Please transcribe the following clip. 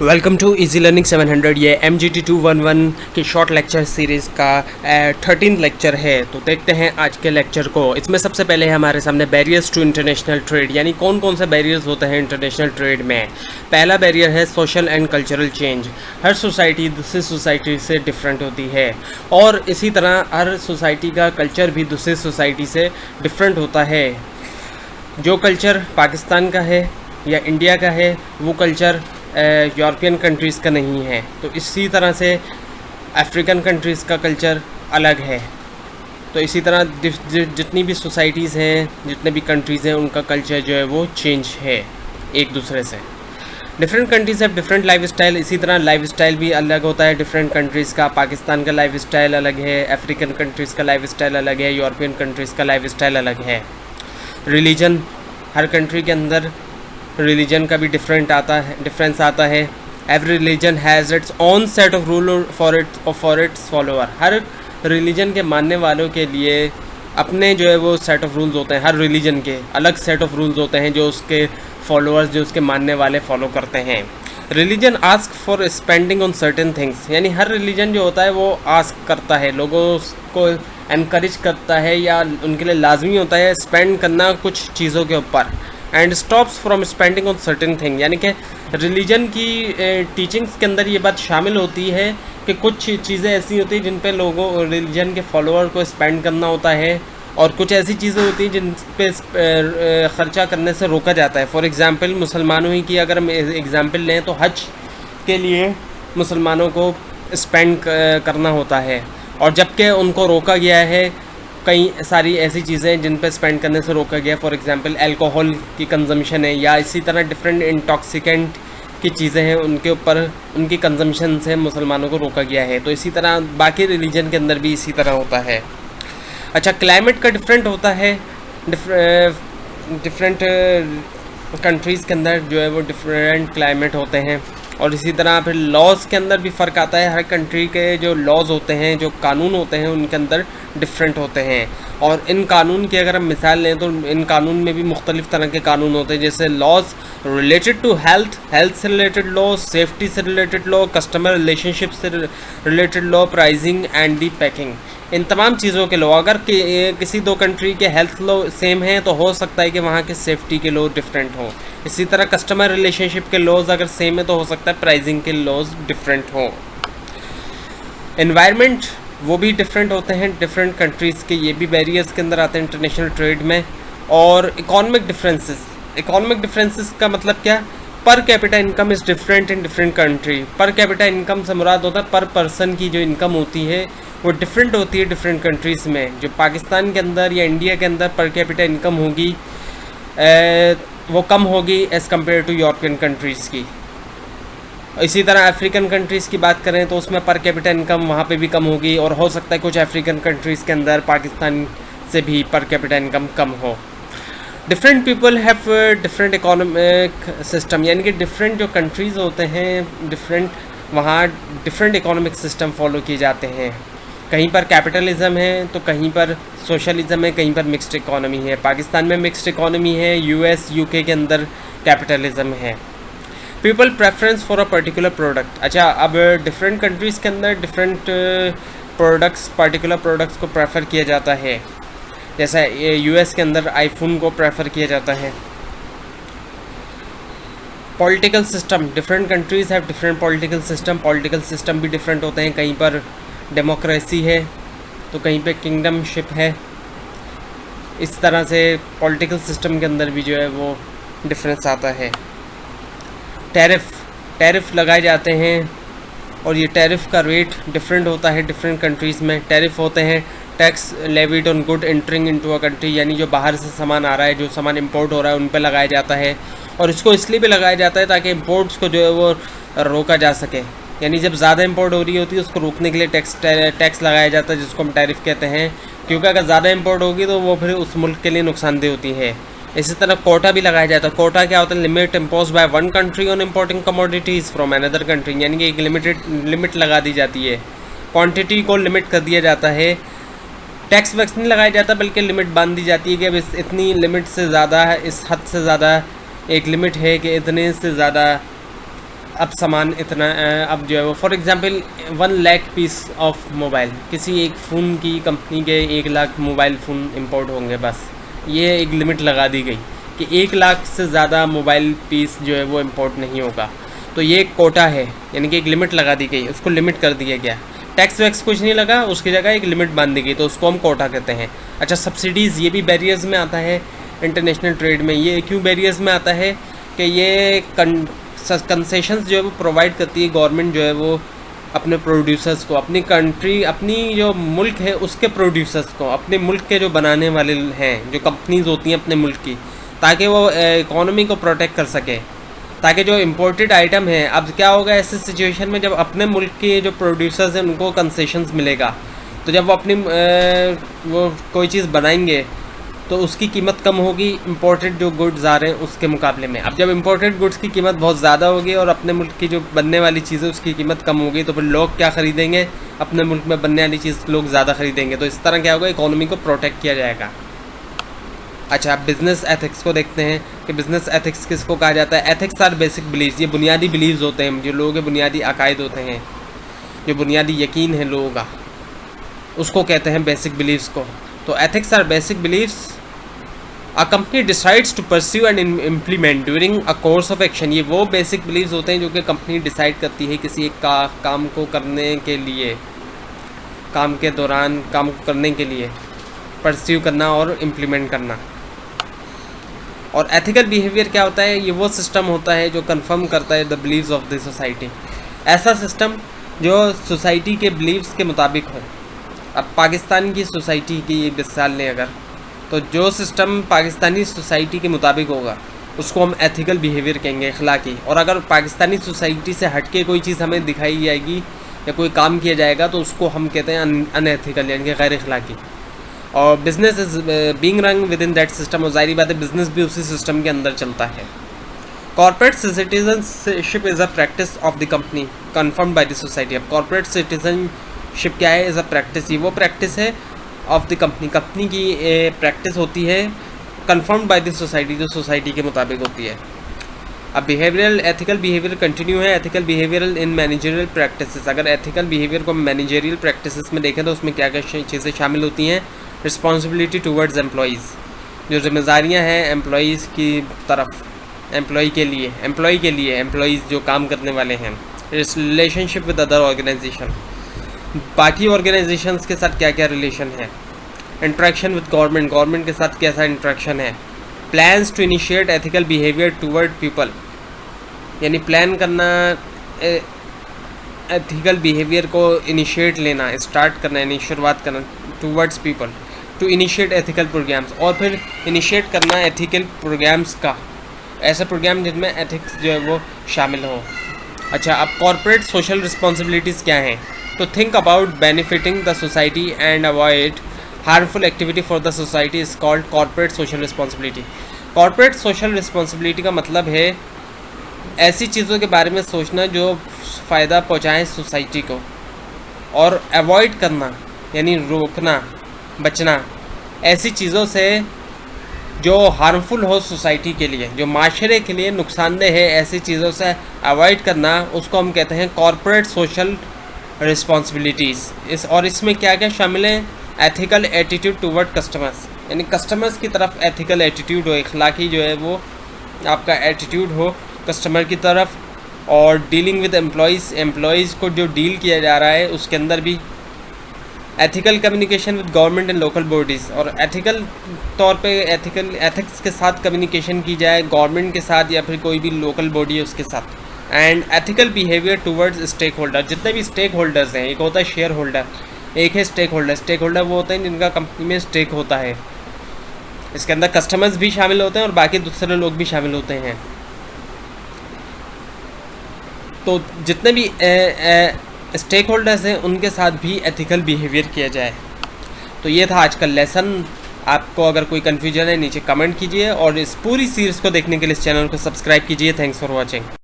Welcome to easy learning 700। ये MGT 211 की short lecture series का 13th लेक्चर है। तो देखते हैं आज के लेक्चर को। इसमें सबसे पहले हमारे सामने बैरियर्स टू इंटरनेशनल ट्रेड, यानी कौन कौन से बैरियर्स होते हैं इंटरनेशनल ट्रेड में। पहला बैरियर है social and cultural change. Her society दूसरी सोसाइटी से डिफरेंट होती है और इसी तरह हर सोसाइटी का कल्चर भी दूसरी सोसाइटी से डिफरेंट होता है। जो कल्चर पाकिस्तान का है या इंडिया का है वो कल्चर यूरोपियन कंट्रीज़ का नहीं है। तो इसी तरह से अफ्रीकन कंट्रीज़ का कल्चर अलग है। तो इसी तरह जितनी भी सोसाइटीज़ हैं, जितने भी कंट्रीज़ हैं, उनका कल्चर जो है वो चेंज है एक दूसरे से। Different countries have different life style. इसी तरह लाइफ स्टाइल भी अलग होता है डिफरेंट कंट्रीज़ का। पाकिस्तान का लाइफ स्टाइल अलग है, अफ्रीकन कंट्रीज़ का लाइफ स्टाइल अलग है, यूरोपियन कंट्रीज़ का लाइफ स्टाइल अलग है। रिलीजन, हर कंट्री के अंदर रिलीजन का भी डिफरेंस आता है। Every religion has its own set of rule for its follower. Her religion के मानने वालों के लिए अपने जो है वो सेट ऑफ रूल्स होते हैं। हर रिलीजन के अलग सेट ऑफ रूल्स होते हैं जो उसके फॉलोअर्स, जो उसके मानने वाले फॉलो करते हैं। Religion ask for spending on certain things, यानी हर रिलीजन जो होता है वो आस्क करता है, लोगों को एनकरेज करता है या उनके लिए लाजमी होता है स्पेंड करना कुछ चीज़ों के ऊपर। And stops from spending on certain thing, यानी कि रिलीजन की टीचिंग्स के अंदर ये बात शामिल होती है कि कुछ चीज़ें ऐसी होती हैं जिन पे लोगों रिलीजन के फॉलोअर को स्पेंड करना होता है और कुछ ऐसी चीज़ें होती हैं जिन पे ख़र्चा करने से रोका जाता है। फॉर एग्ज़ाम्पल मुसलमानों ही की अगर हम एग्ज़ाम्पल लें तो हज के लिए मुसलमानों को स्पेंड करना होता है और जबकि उनको रोका गया है कई सारी ऐसी चीज़ें जिन पे स्पेंड करने से रोका गया। फॉर एग्ज़ाम्पल अल्कोहल की कंजम्पशन है या इसी तरह डिफरेंट इंटॉक्सिकेंट की चीज़ें हैं, उनके ऊपर उनकी कंजम्पशन से मुसलमानों को रोका गया है। तो इसी तरह बाकी रिलीजन के अंदर भी इसी तरह होता है। अच्छा, क्लाइमेट का डिफरेंट होता है। डिफरेंट कंट्रीज़ के अंदर जो है वो डिफरेंट क्लाइमेट होते हैं और इसी तरह फिर लॉज़ के अंदर भी फ़र्क आता है। हर कंट्री के जो लॉज़ होते हैं, जो कानून होते हैं, उनके अंदर डिफरेंट होते हैं। और इन कानून की अगर हम मिसाल लें तो इन कानून में भी मुख्तलिफ़ तरह के कानून होते हैं, जैसे laws related to health, health से रिलेटेड लॉ, सेफ्टी से रिलेटेड लॉ, कस्टमर रिलेशनशिप से related law, pricing and the packing. इन तमाम चीज़ों के लॉ, अगर किसी दो कंट्री के हेल्थ लॉ सेम हैं तो हो सकता है कि वहाँ के सेफ्टी के लॉ डिफरेंट हों। इसी तरह कस्टमर रिलेशनशिप के लॉज अगर सेम है तो हो सकता है प्राइसिंग के लॉज डिफरेंट हों। एनवायरनमेंट वो भी डिफरेंट होते हैं डिफरेंट कंट्रीज़ के, ये भी बैरियर्स के अंदर आते हैं इंटरनेशनल ट्रेड में। और इकोनॉमिक डिफरेंसेस का मतलब क्या? Per capita income is different in different country. Per capita income से मुराद होता है पर पर्सन की जो इनकम होती है वो डिफरेंट होती है डिफरेंट कंट्रीज़ में। जो पाकिस्तान के अंदर या इंडिया के अंदर पर कैपिटा इनकम होगी वो कम होगी as compared to European countries की। इसी तरह अफ्रीकन कंट्रीज़ की बात करें तो उसमें पर कैपिटा इनकम वहाँ पे भी कम होगी और हो सकता है कुछ अफ्रीकन कंट्रीज़ के अंदर पाकिस्तान से भी पर कैपिटा इनकम कम हो। Different people have different economic system, यानी कि डिफरेंट जो कंट्रीज़ होते हैं वहाँ डिफरेंट इकोनॉमिक सिस्टम फॉलो किए जाते हैं। कहीं पर कैपिटलिज्म है तो कहीं पर सोशलिज्म है, कहीं पर मिक्स्ड इकोनॉमी है। पाकिस्तान में मिक्स्ड इकोनॉमी है, US UK के अंदर कैपिटलिज्म है। People preference for a particular product. अच्छा, अब डिफरेंट कंट्रीज़ के अंदर डिफरेंट पर्टिकुलर प्रोडक्ट्स को प्रेफर किया जाता है। जैसा US के अंदर आईफोन को प्रेफर किया जाता है। Political system, different countries have different political system भी डिफरेंट होते हैं। कहीं पर डेमोक्रेसी है तो कहीं पे किंगडमशिप है। इस तरह से पॉलिटिकल सिस्टम के अंदर भी जो है वो डिफरेंस आता है। टैरिफ लगाए जाते हैं और ये टैरिफ का रेट डिफरेंट होता है डिफरेंट कंट्रीज़ में। टैरिफ होते हैं tax levied on good entering into a country, यानी जो बाहर से सामान आ रहा है, जो सामान इंपोर्ट हो रहा है उन पर लगाया जाता है। और इसको इसलिए भी लगाया जाता है ताकि इंपोर्ट्स को जो है वो रोका जा सके, यानी जब ज़्यादा इंपोर्ट हो रही होती है उसको रोकने के लिए टैक्स लगाया जाता है, जिसको हम टैरिफ कहते हैं। क्योंकि अगर ज़्यादा इंपोर्ट होगी तो वो फिर उस मुल्क के लिए नुकसानदेह होती है। इसी तरह कोटा भी लगाया जाता है। कोटा क्या होता है? Limit impose by one country on importing commodities from another country, यानी कि एक लिमिट लगा दी जाती है। क्वांटिटी को लिमिट कर दिया जाता है। टैक्स वैक्स नहीं लगाया जाता बल्कि लिमिट बांध दी जाती है कि अब इतनी लिमिट से ज़्यादा है, इस हद से ज़्यादा एक लिमिट है कि इतने से ज़्यादा अब सामान इतना अब जो है वो for example 1 lakh piece of mobile, किसी एक फ़ोन की कंपनी के 1 लाख मोबाइल फ़ोन इंपोर्ट होंगे, बस ये एक लिमिट लगा दी गई कि 1 लाख से ज़्यादा मोबाइल पीस जो है वो इंपोर्ट नहीं होगा। तो ये एक कोटा है, यानी कि एक लिमिट लगा दी गई, उसको लिमिट कर दिया गया। टैक्स वैक्स कुछ नहीं लगा, उसकी जगह एक लिमिट बांध दी गई, तो उसको हम कोटा कहते हैं। अच्छा, सब्सिडीज़, ये भी बैरियर्स में आता है इंटरनेशनल ट्रेड में। ये क्यों बैरियर्स में आता है कि ये कंसेशंस जो है वो प्रोवाइड करती है गवर्नमेंट जो है वो अपने प्रोड्यूसर्स को, अपनी कंट्री, अपनी जो मुल्क है उसके प्रोड्यूसर्स को, अपने मुल्क के जो बनाने वाले हैं, जो कंपनीज होती हैं अपने मुल्क की, ताकि वो इकोनॉमी को प्रोटेक्ट कर सके, ताकि जो इम्पोर्टेड आइटम है। अब क्या होगा ऐसे सिचुएशन में, जब अपने मुल्क के जो प्रोड्यूसर्स हैं उनको कंसेशंस मिलेगा, तो जब वो अपनी वो कोई चीज़ बनाएंगे तो उसकी कीमत कम होगी इम्पोर्टेड जो गुड्स आ रहे हैं उसके मुकाबले में। अब जब इम्पोर्टेड गुड्स की कीमत बहुत ज़्यादा होगी और अपने मुल्क की जो बनने वाली चीज़ें उसकी कीमत कम होगी, तो फिर लोग क्या ख़रीदेंगे, अपने मुल्क में बनने वाली चीज़ लोग ज़्यादा ख़रीदेंगे। तो इस तरह क्या होगा, इकोनॉमी को प्रोटेक्ट किया जाएगा। अच्छा, आप बिज़नेस एथिक्स को देखते हैं कि बिज़नेस एथिक्स किसको कहा जाता है। एथिक्स आर बेसिक बिलीव्स, ये बुनियादी बिलीव्स होते हैं, जो लोगों के बुनियादी अकायद होते हैं, जो बुनियादी यकीन है लोगों का, उसको कहते हैं बेसिक बिलीव्स को। तो ethics are basic beliefs a company decides to pursue and implement during a course of action. ये वो बेसिक बिलीव्स होते हैं जो कि कंपनी डिसाइड करती है किसी एक काम को करने के लिए, काम के दौरान काम करने के लिए परस्यू करना और इम्प्लीमेंट करना। और एथिकल बिहेवियर क्या होता है, ये वो सिस्टम होता है जो कंफर्म करता है the beliefs of the society. ऐसा सिस्टम जो सोसाइटी के बिलीव्स के मुताबिक हो। अब पाकिस्तान की सोसाइटी की मिसाल लें अगर, तो जो सिस्टम पाकिस्तानी सोसाइटी के मुताबिक होगा उसको हम एथिकल बिहेवियर कहेंगे, अखलाकी। और अगर पाकिस्तानी सोसाइटी से हट के कोई चीज़ हमें दिखाई जाएगी या कोई काम किया जाएगा तो उसको हम कहते हैं अनएथिकल, यानी कि गैर अखलाकी। और business is being run with in that system, और ज़ाहिर बात है बिज़नेस भी उसी सिस्टम के अंदर चलता है। Corporate citizenship is a practice of the company confirmed by the society. अब कॉर्पोरेट सिटीजनशिप क्या है, इज़ अ प्रैक्टिस, ये वो प्रैक्टिस है ऑफ द कंपनी, कंपनी की प्रैक्टिस होती है कन्फर्म्ड बाय द सोसाइटी, जो सोसाइटी के मुताबिक होती है। अब बिहेवियरल एथिकल बिहेवियर कंटिन्यू है। एथिकल बिहेवियरल इन मैनेजरियल प्रैक्टिसेस, अगर एथिकल बिहेवियर को मैनेजरियल प्रैक्टिसेस में देखें तो उसमें क्या क्या चीज़ें शामिल होती हैं। रिस्पॉन्सिबिलिटी टूवर्ड्स एम्प्लॉयज़, जो जिम्मेदारियाँ हैं एम्प्लॉयज़ की तरफ, एम्प्लॉयज़ के लिए एम्प्लॉयज़ जो काम करने वाले हैं। रिलेशनशिप विद अदर ऑर्गेनाइजेशन, बाकी ऑर्गेनाइजेशंस के साथ क्या क्या रिलेशन है। इंट्रैक्शन विद गवर्नमेंट के साथ कैसा इंट्रैक्शन है। Plans to initiate ethical behaviour toward people, यानी प्लान करना, एथिकल बिहेवियर को इनिशिएट लेना, स्टार्ट करना, यानी शुरुआत करना towards people. To initiate ethical programmes, और फिर इनिशिएट करना एथिकल प्रोग्राम्स का, ऐसा प्रोग्राम जिनमें एथिक्स जो है वो शामिल हो। अच्छा, अब कॉर्पोरेट सोशल रिस्पॉन्सिबिलिटीज़ क्या हैं, तो think about benefiting the society and avoid harmful activity for the society is called corporate social responsibility. Corporate social responsibility का मतलब है ऐसी चीज़ों के बारे में सोचना जो फ़ायदा पहुँचाएँ सोसाइटी को, और अवॉइड करना यानी रोकना, बचना ऐसी चीज़ों से जो हार्मफुल हो सोसाइटी के लिए, जो माशरे के लिए नुकसानदेह है, ऐसी चीज़ों से अवॉइड करना, उसको हम कहते हैं कॉर्पोरेट सोशल रिस्पॉन्सिबिलिटीज़। और इसमें क्या क्या शामिल है, एथिकल एटीट्यूड टूवर्ड कस्टमर्स, यानी कस्टमर्स की तरफ एथिकल एटीट्यूड हो, इखलाकी जो है वो आपका एटीट्यूड हो कस्टमर की तरफ। और डीलिंग विद एम्प्लॉयज़ को जो डील किया जा रहा है उसके अंदर भी ethical communication with government and local bodies, और एथिकल तौर पे एथिक्स के साथ कम्युनिकेशन की जाए गवर्नमेंट के साथ या फिर कोई भी लोकल बॉडी है उसके साथ। And ethical behaviour towards stakeholder, जितने भी स्टेक होल्डर्स हैं, एक होता है शेयर होल्डर, एक है स्टेक होल्डर वो होते हैं जिनका कंपनी में स्टेक होता है। इसके अंदर कस्टमर्स भी शामिल होते हैं और बाकी दूसरे लोग भी शामिल होते हैं। तो जितने भी स्टेक होल्डर्स हैं उनके साथ भी एथिकल बिहेवियर किया जाए। तो ये था आज का लेसन। आपको अगर कोई कन्फ्यूजन है नीचे कमेंट कीजिए, और इस पूरी सीरीज़ को देखने के लिए इस चैनल को सब्सक्राइब कीजिए। Thanks for watching.